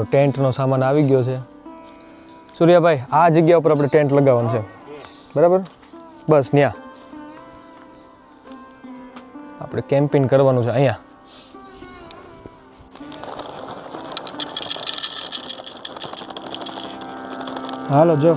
આપણો ટેન્ટનો સામાન આવી ગયો છે. સૂર્યાભાઈ, આ જગ્યા ઉપર આપણે ટેન્ટ લગાવવાનું છે, બરાબર? બસ ત્યાં આપણે કેમ્પિંગ કરવાનું છે અહીંયા. હાલો જો.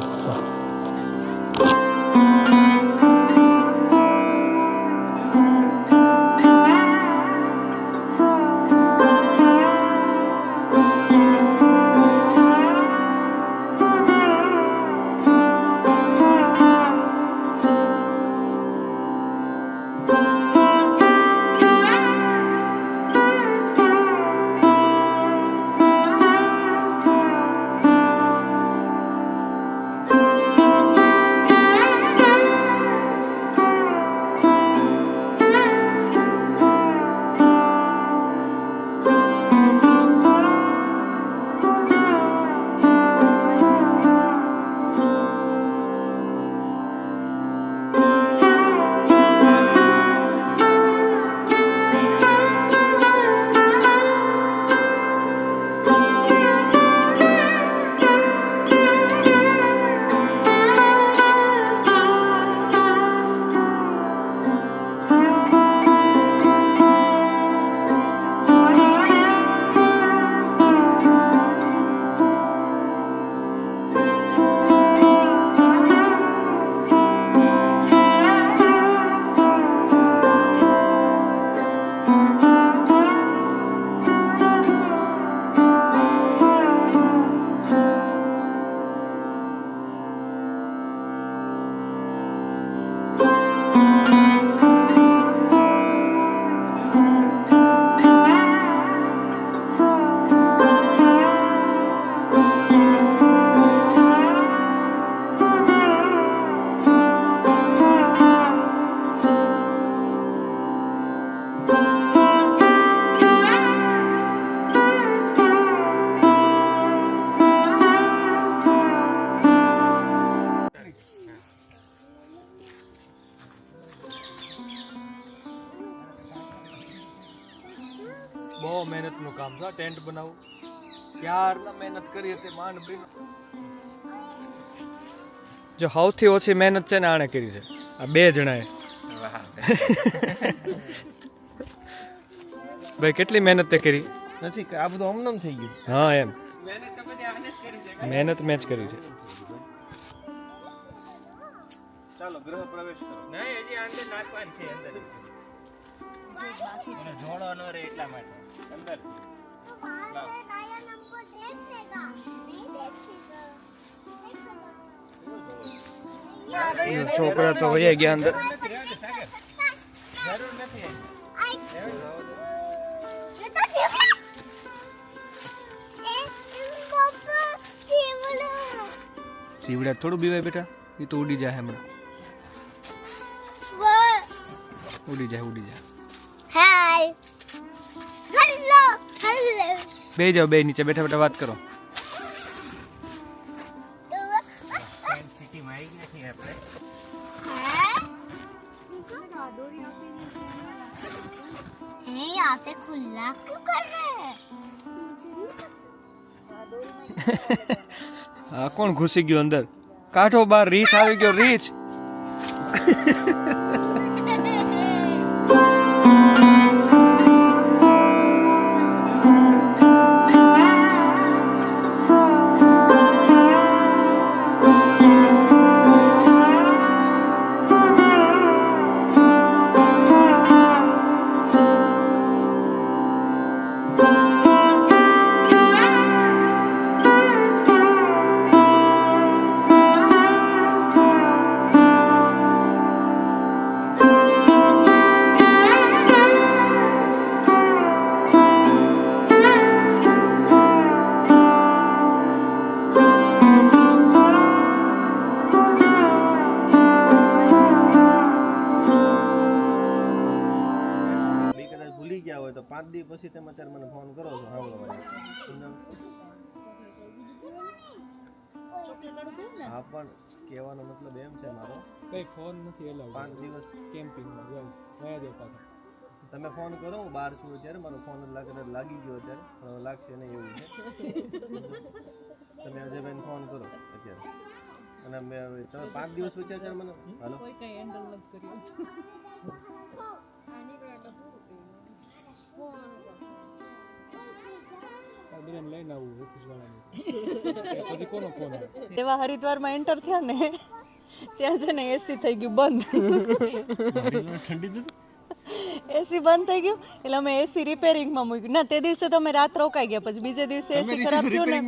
બહુ મહેનતનું કામ છે ટેન્ટ બનાવવું. ક્યારના મહેનત કરી હતી માંડ બી. જો સૌથી ઓછી મહેનત છે ને આણે કરી છે, આ બે જણાએ. ભાઈ કેટલી મહેનત તે કરી નથી, આ બધું અમનમ થઈ ગયું. હા એમ મહેનત મેચ કરી છે. ચાલો ગૃહ પ્રવેશ કરો. નહીં, હજી અંદર નાખવાનું છે. અંદર જોડો ન રહે એટલા માટે અંદર છોકરા તો વહી ગયા અંદર. જરૂર નથી. ચીવડા થોડું બીવાય બેટા, એ તો ઉડી જાય હમણાં. ઉડી જાય ઉડી જાય. હાય હેલો હેલો બે જાઓ, બે નીચે બેઠા બેઠા વાત કરો. સિટી માં આવી ગયા છીએ આપણે. हैं यहाँ से खुला क्यों कर रहे हैं? હા કોણ ઘૂસી ગયો અંદર? કાઢો બાર, રીંછ આવી ગયો, રીંછ. ભૂલી ગયા હોય તો 5 દી પછી તમે અત્યારે મને ફોન કરો છો. હા પણ કહેવાનો મતલબ એમ છે મારો, કઈ ફોન નથી એલાઉડ. 5 દિવસ કેમ્પિંગમાં જાવ વયા જતા હતા. તમે ફોન કરો હું બહાર છું અત્યારે મારો ફોન લાગી ગયો અત્યારે પણ લાગશે નહીં એવું છે તમે અજયભાઈને ફોન કરો અત્યારે અને તમે 5 દિવસ પછી અત્યારે મને હાલો કોઈ કઈ હેન્ડલ નથી કર્યું લઈને આવું ઓફિસ વાળાને પછી કોનો ફોન આવે એવા હરિદ્વારમાં એન્ટર થયા ને ત્યાં છે ને એસી થઈ ગયું બંધ ઠંડી દૂધ એસી બંધ થઈ ગયું એટલે અમે એસી રિપેરિંગમાં મૂક્યું ના તે દિવસે તો અમે રાત રોકાઈ ગયા પછી બીજે દિવસે એસી ખરાબ થયું ને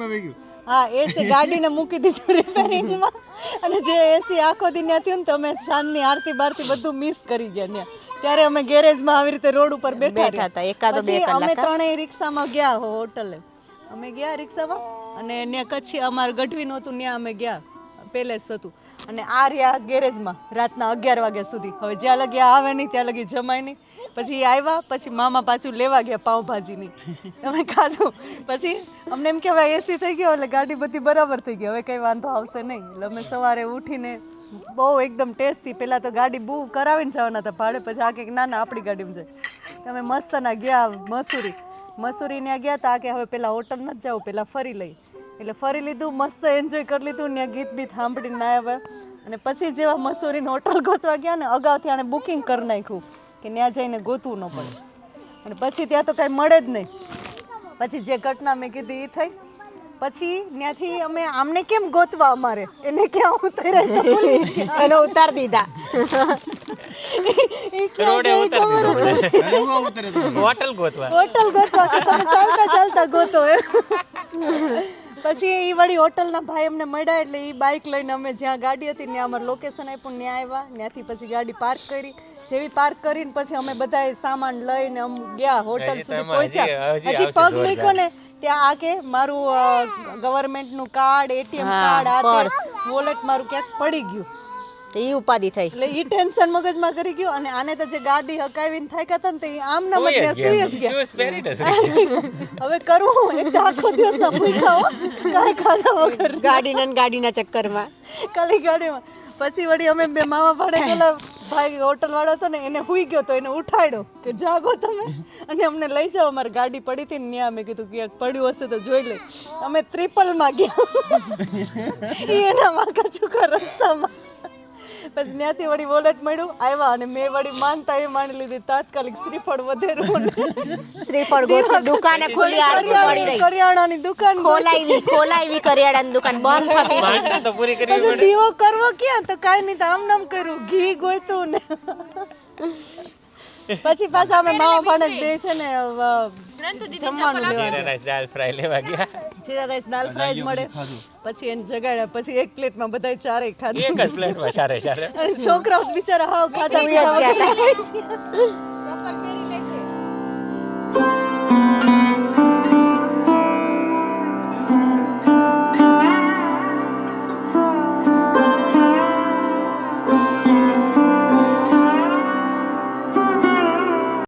હા એસી ગાડીને મૂકી દીધું રિપેરિંગમાં અને જે એસી આખો દી ત્યાં થયું ને તો અમે સાંજની આરતી બારતી બધું મિસ કરી ગયા ત્યાં ત્યારે અમે ગેરેજમાં આવી રીતે રોડ ઉપર બેઠા હતા એકાદો બે કલાક અમે ત્રણેય રિક્ષામાં ગયા હોટલે અમે ગયા રિક્ષામાં અને ત્યાં કચ્છી અમારે ગઢવી નહોતું ત્યાં અમે ગયા પેલેસ હતું અને આ રહ્યા ગેરેજમાં રાતના 11 વાગ્યા સુધી હવે જ્યાં લગી આવે નહીં ત્યાં લગી જમાય નહીં પછી આવ્યા પછી મામા પાછું લેવા ગયા પાઉંભાજીની અમે ખાધું પછી અમને એમ કહેવાય એસી થઈ ગયો એટલે ગાડી બધી બરાબર થઈ ગઈ હવે કંઈ વાંધો આવશે નહીં એટલે અમે સવારે ઉઠીને બહુ એકદમ ટેસ્ટી પહેલાં તો ગાડી બુક કરાવીને જવાના હતા ભાડે પછી આ કંઈક ના આપણી ગાડીમાં જાય અમે મસ્તના ગયા મસૂરી ત્યાં ગયા હતા કે હવે પહેલાં હોટલ નથી જવું પહેલાં ફરી લઈ એટલે ફરી લીધું મસ્ત એન્જોય કરી લીધું ત્યાં ગીત બીત સાંભળીને આવ્યા અને પછી જેવા મસૂરીને હોટલ ગોતવા ગયા ને અગાઉથી આણે બુકિંગ કરી નાખ્યું કે ત્યાં જઈને ગોતવું ન પડે અને પછી ત્યાં તો કાંઈ મળે જ નહીં પછી જે ઘટના મેં કીધી એ થઈ પછી ત્યાંથી અમે આમને કેમ ગોતવા અમારે એને ક્યાં ઉતાર્યા એને ઉતાર દીધા હોટલ ગોતવા તમે ચાલતા ગોતો પછી એ વળી હોટલના ભાઈ અમને મળ્યા એટલે એ બાઇક લઈને અમે જ્યાં ગાડી હતી ત્યાં અમારે લોકેશન આપ્યું ત્યાં આવ્યા ત્યાંથી પછી ગાડી પાર્ક કરી જેવી પાર્ક કરીને પછી અમે બધાએ સામાન લઈને ગયા હોટલ સુધી પહોંચ્યા હજી પગ મૂક્યો ને ત્યાં આ કે મારું ગવર્મેન્ટનું કાર્ડ એટીએમ કાર્ડ આ વોલેટ મારું ક્યાંક પડી ગયું તો એ ઉપાધિ થઈ એટલે ઈ ટેન્શન મગજમાં કરી ગયું અને આને તો જે ગાડી હકાવીને થાક્યા હતા ને તો આમ ના મને સુઈ જ ગયા હવે કરવું એક તો આખો દિવસ ના ભૂખ્યા હો કાંઈ ખાધા વગર ગાડીના ચક્કરમાં ખાલી ગાડીમાં પછી વળી અમે બે મામા ભાડે પેલા ભાઈ હોટલ વાળો હતો ને એને હુઈ ગયો તો એને ઉઠાડ્યો કે જાગો તમે અને અમને લઈ જાઓ અમારી ગાડી પડી હતી ને ત્યાં મેં કીધું કે પડ્યું હશે તો જોઈ લે અમે ટ્રિપલમાં ગયા એના વાંકા ચૂકા રસ્તામાં પછી ત્યાંથી વળી વોલેટ મળ્યું આવ્યા અને મેં વળી માનતા એ માની લીધી તાત્કાલિક શ્રીફળ વધેરું શ્રીફળ દુકાને ખોલી કરિયાણાની દુકાન ખોલાવી કરિયાણાની દુકાન બંધ થઈ પછી દીવો કરવો ક્યાં તો કાંઈ નહીં તો આમ નામ કર્યું ઘી ગોઈતું ને પછી પાછા અમે માવા ભાણે બે છે ને જમવાનું જીરા રાઈસ દાલ ફ્રાય મળે પછી એને જગાડ્યા પછી એક પ્લેટમાં બધા ચારેય ખાધું એક જ પ્લેટમાં ચારે અને છોકરાઓ બિચારા હાવ ખાધા